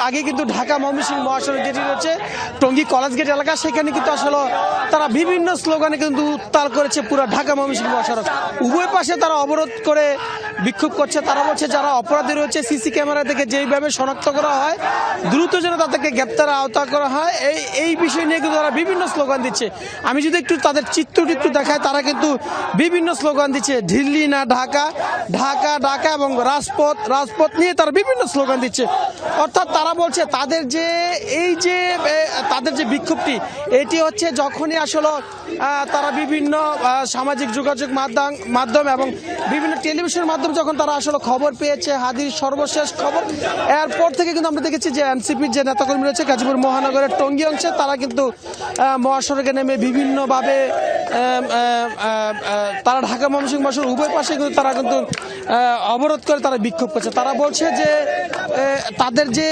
আগে কিন্তু ঢাকা ময়মনসিংহ মহাসড়ক যেটি রয়েছে টঙ্গী কলেজ গেট এলাকা, সেখানে কিন্তু আসলে তারা বিভিন্ন স্লোগানে কিন্তু উত্তাল করেছে পুরো ঢাকা ময়মনসিংহ মহাসড়ক। উভয় পাশে তারা অবরোধ করে বিক্ষোভ করছে। তারা বলছে যারা অপরাধী রয়েছে সিসি ক্যামেরা থেকে যেইভাবে শনাক্ত করা হয় দ্রুত যেন তাদেরকে গ্রেপ্তারের আওতা করা হয়, এই বিষয় নিয়ে কিন্তু তারা বিভিন্ন স্লোগান দিচ্ছে। আমি যদি একটু তাদের চিত্রটি একটু দেখাই, তারা কিন্তু বিভিন্ন স্লোগান দিচ্ছে, দিল্লি না ঢাকা, ঢাকা ঢাকা এবং রাজপথ রাজপথ নিয়ে তারা বিভিন্ন স্লোগান দিচ্ছে। অর্থাৎ তারা বলছে তাদের যে তাদের যে বিক্ষোভটি এটি হচ্ছে যখনই আসলে তারা বিভিন্ন সামাজিক যোগাযোগ মাধ্যম এবং বিভিন্ন টেলিভিশনের মাধ্যমে যখন তারা আসলে খবর পেয়েছে হাদির সর্বশেষ খবর, এরপর থেকে কিন্তু আমরা দেখেছি যে এনসিপির যে নেতাকর্মী রয়েছে গাজীপুর মহানগরের টঙ্গী অংশে তারা কিন্তু মহাসড়কে নেমে বিভিন্নভাবে তারা ঢাকা ময়মনসিংহ মহাসড়ক উভয় পাশে কিন্তু তারা কিন্তু অবরোধ করে তারা বিক্ষোভ করছে। তারা বলছে যে তাদের যে